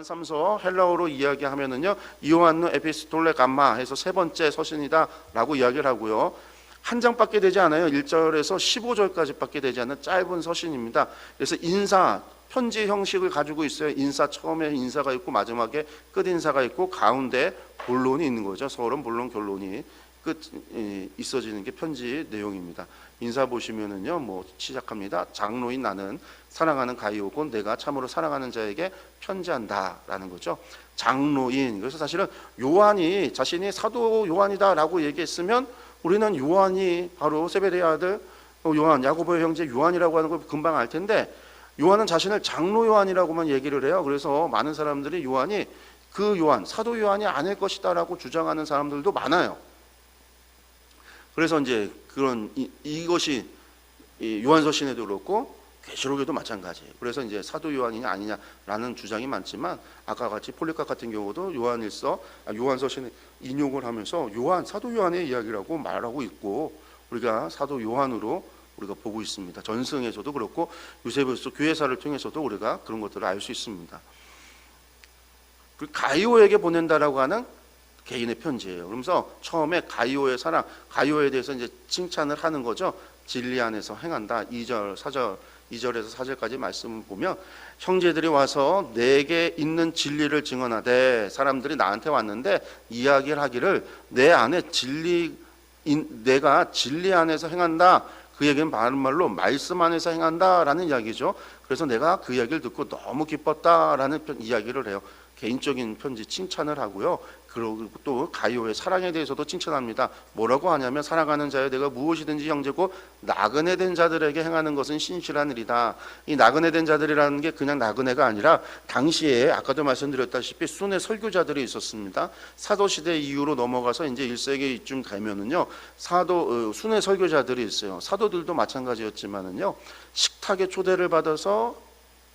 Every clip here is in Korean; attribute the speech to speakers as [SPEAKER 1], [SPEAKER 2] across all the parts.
[SPEAKER 1] 요한 3서 헬라어로 이야기하면은요, 이오안누 에피스톨레 감마 해서 세 번째 서신이다라고 이야기를 하고요. 한 장밖에 되지 않아요. 1절에서 15절까지밖에 되지 않는 짧은 서신입니다. 그래서 인사, 편지 형식을 가지고 있어요. 인사, 처음에 인사가 있고 마지막에 끝 인사가 있고 가운데 본론이 있는 거죠. 서론, 본론, 결론이 있어지는 게 편지 내용입니다. 인사 보시면은요, 뭐 시작합니다. 장로인 나는 사랑하는 가이오고 내가 참으로 사랑하는 자에게 편지한다라는 거죠. 장로인. 그래서 사실은 요한이 자신이 사도 요한이다라고 얘기했으면 우리는 요한이 바로 세베대의 아들 요한, 야고보의 형제 요한이라고 하는 걸 금방 알 텐데, 요한은 자신을 장로 요한이라고만 얘기를 해요. 그래서 많은 사람들이 요한이 그 요한, 사도 요한이 아닐 것이다라고 주장하는 사람들도 많아요. 그래서 이제 그런 이것이 요한서신에도 그렇고 계시록에도 마찬가지예요. 그래서 이제 사도 요한이냐 아니냐라는 주장이 많지만, 아까 같이 폴리카 같은 경우도 요한서신에 인용을 하면서 요한, 사도 요한의 이야기라고 말하고 있고, 우리가 사도 요한으로 우리가 보고 있습니다. 전승에서도 그렇고 유세베소 교회사를 통해서도 우리가 그런 것들을 알 수 있습니다. 그리고 가이오에게 보낸다라고 하는 개인의 편지예요. 그러면서 처음에 가이오의 사랑, 가이오에 대해서 이제 칭찬을 하는 거죠. 진리 안에서 행한다. 2절, 4절, 2절에서 4절까지 말씀을 보면, 형제들이 와서 내게 있는 진리를 증언하되, 사람들이 나한테 왔는데 이야기를 하기를 내 안에 내가 진리 안에서 행한다. 그 얘기는 바른 말로 말씀 안에서 행한다라는 이야기죠. 그래서 내가 그 이야기를 듣고 너무 기뻤다라는 이야기를 해요. 개인적인 편지 칭찬을 하고요. 그리고 또 가이오의 사랑에 대해서도 칭찬합니다. 뭐라고 하냐면, 사랑하는 자여 내가 무엇이든지 형제고 나그네 된 자들에게 행하는 것은 신실한 일이다. 이 나그네 된 자들이라는 게 그냥 나그네가 아니라, 당시에 아까도 말씀드렸다시피 순회 설교자들이 있었습니다. 사도시대 이후로 넘어가서 이제 1세기쯤 되면은요, 순회 설교자들이 있어요. 사도들도 마찬가지였지만은요, 식탁에 초대를 받아서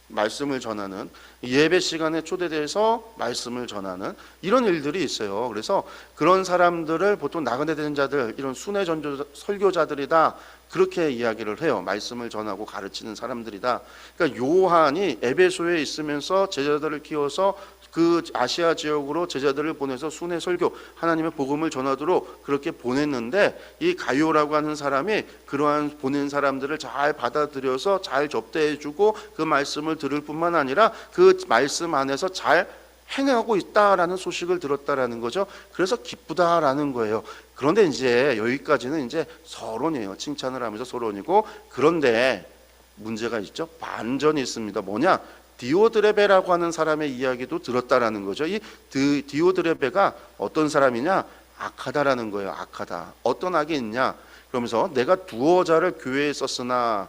[SPEAKER 1] 말씀을 전하는, 예배 시간에 초대돼서 말씀을 전하는 이런 일들이 있어요. 그래서 그런 사람들을 보통 나그네 된 자들, 이런 순회 설교자들이다, 그렇게 이야기를 해요. 말씀을 전하고 가르치는 사람들이다. 그러니까 요한이 에베소에 있으면서 제자들을 키워서 그 아시아 지역으로 제자들을 보내서 순회 설교, 하나님의 복음을 전하도록 그렇게 보냈는데, 이 가이오라고 하는 사람이 그러한 보낸 사람들을 잘 받아들여서 잘 접대해주고 그 말씀을 들을 뿐만 아니라 그 말씀 안에서 잘 행하고 있다라는 소식을 들었다라는 거죠. 그래서 기쁘다라는 거예요. 그런데 이제 여기까지는 이제 서론이에요. 칭찬을 하면서 서론이고, 그런데 문제가 있죠. 반전이 있습니다. 뭐냐? 디오드레베라고 하는 사람의 이야기도 들었다라는 거죠. 이 디오드레베가 어떤 사람이냐? 악하다라는 거예요. 악하다. 어떤 악이 있냐? 그러면서 내가 두어자를 교회에 썼으나,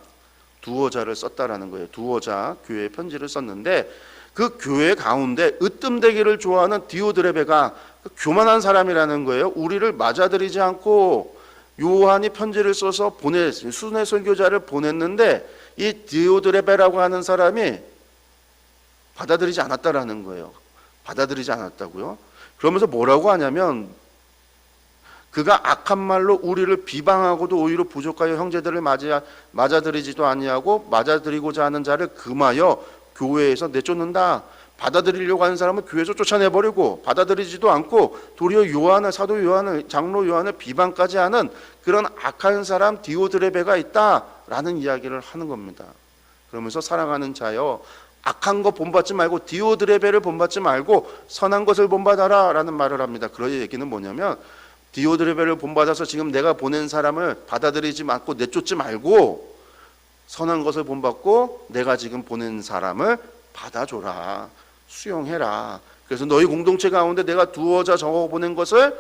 [SPEAKER 1] 두어자를 썼다라는 거예요. 두어자, 교회에 편지를 썼는데, 그 교회 가운데 으뜸되기를 좋아하는 디오드레베가 교만한 사람이라는 거예요. 우리를 맞아들이지 않고 요한이 편지를 써서 순회 설교자를 보냈는데, 이 디오드레베라고 하는 사람이 받아들이지 않았다라는 거예요. 받아들이지 않았다고요. 그러면서 뭐라고 하냐면, 그가 악한 말로 우리를 비방하고도 오히려 부족하여 형제들을 맞아들이지도 아니하고 맞아들이고자 하는 자를 금하여 교회에서 내쫓는다. 받아들이려고 하는 사람은 교회에서 쫓아내버리고 받아들이지도 않고 도리어 요한을, 사도 요한을, 장로 요한을 비방까지 하는 그런 악한 사람 디오드레베가 있다라는 이야기를 하는 겁니다. 그러면서 사랑하는 자여, 악한 거 본받지 말고 디오드레베를 본받지 말고 선한 것을 본받아라 라는 말을 합니다. 그런 얘기는 뭐냐면, 디오드레베를 본받아서 지금 내가 보낸 사람을 받아들이지 않고 내쫓지 말고 선한 것을 본받고 내가 지금 보낸 사람을 받아줘라, 수용해라. 그래서 너희 공동체 가운데 내가 두어자 적어 보낸 것을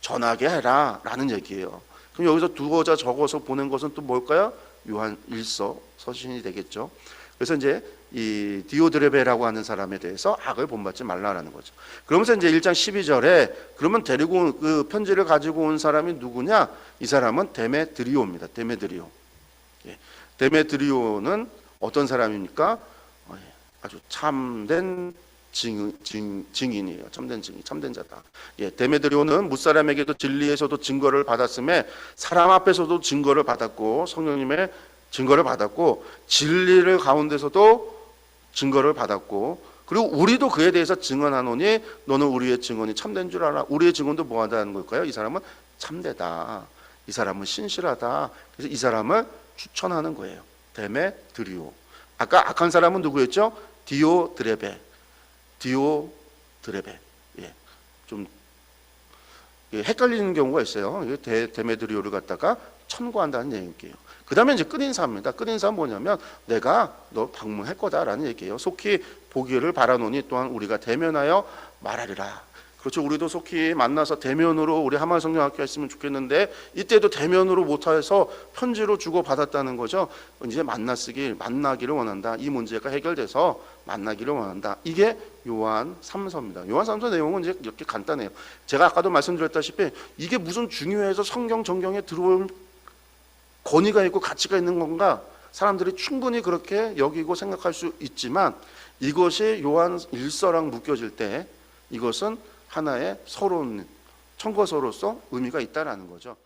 [SPEAKER 1] 전하게 해라 라는 얘기예요. 그럼 여기서 두어자 적어서 보낸 것은 또 뭘까요? 요한 1서 서신이 되겠죠. 그래서 이제 이 디오드레베라고 하는 사람에 대해서 악을 본받지 말라라는 거죠. 그러면서 이제 1장 12절에 그러면 데리고 그 편지를 가지고 온 사람이 누구냐? 이 사람은 데메드리오입니다. 데메드리오. 데메드리오는 어떤 사람입니까? 아주 참된 증인이에요. 참된 증인, 참된 자다. 데메드리오는 무사람에게도 진리에서도 증거를 받았음에 사람 앞에서도 증거를 받았고, 성령님의 증거를 받았고, 진리를 가운데서도 증거를 받았고, 그리고 우리도 그에 대해서 증언하노니 너는 우리의 증언이 참된 줄 알아. 우리의 증언도 뭐 하다는 걸까요? 이 사람은 참되다. 이 사람은 신실하다. 그래서 이 사람을 추천하는 거예요. 데메드리오. 아까 악한 사람은 누구였죠? 디오드레베. 디오드레베. 예. 좀 헷갈리는 경우가 있어요. 데메드리오를 갖다가 천구한다는 얘기예요. 그 다음에 이제 끝인사입니다. 끝인사는 뭐냐면 내가 너 방문할 거다라는 얘기예요. 속히 보기를 바라노니 또한 우리가 대면하여 말하리라. 그렇죠. 우리도 속히 만나서 대면으로 우리 하마성령학교 했으면 좋겠는데 이때도 대면으로 못해서 편지로 주고 받았다는 거죠. 이제 만나기를 원한다. 이 문제가 해결돼서 만나기를 원한다. 이게 요한 3서입니다. 요한 3서 내용은 이제 이렇게 간단해요. 제가 아까도 말씀드렸다시피 이게 무슨 중요해서 성경 전경에 들어올 권위가 있고 가치가 있는 건가? 사람들이 충분히 그렇게 여기고 생각할 수 있지만 이것이 요한 1서랑 묶여질 때 이것은 하나의 서론, 청거서로서 의미가 있다라는 거죠.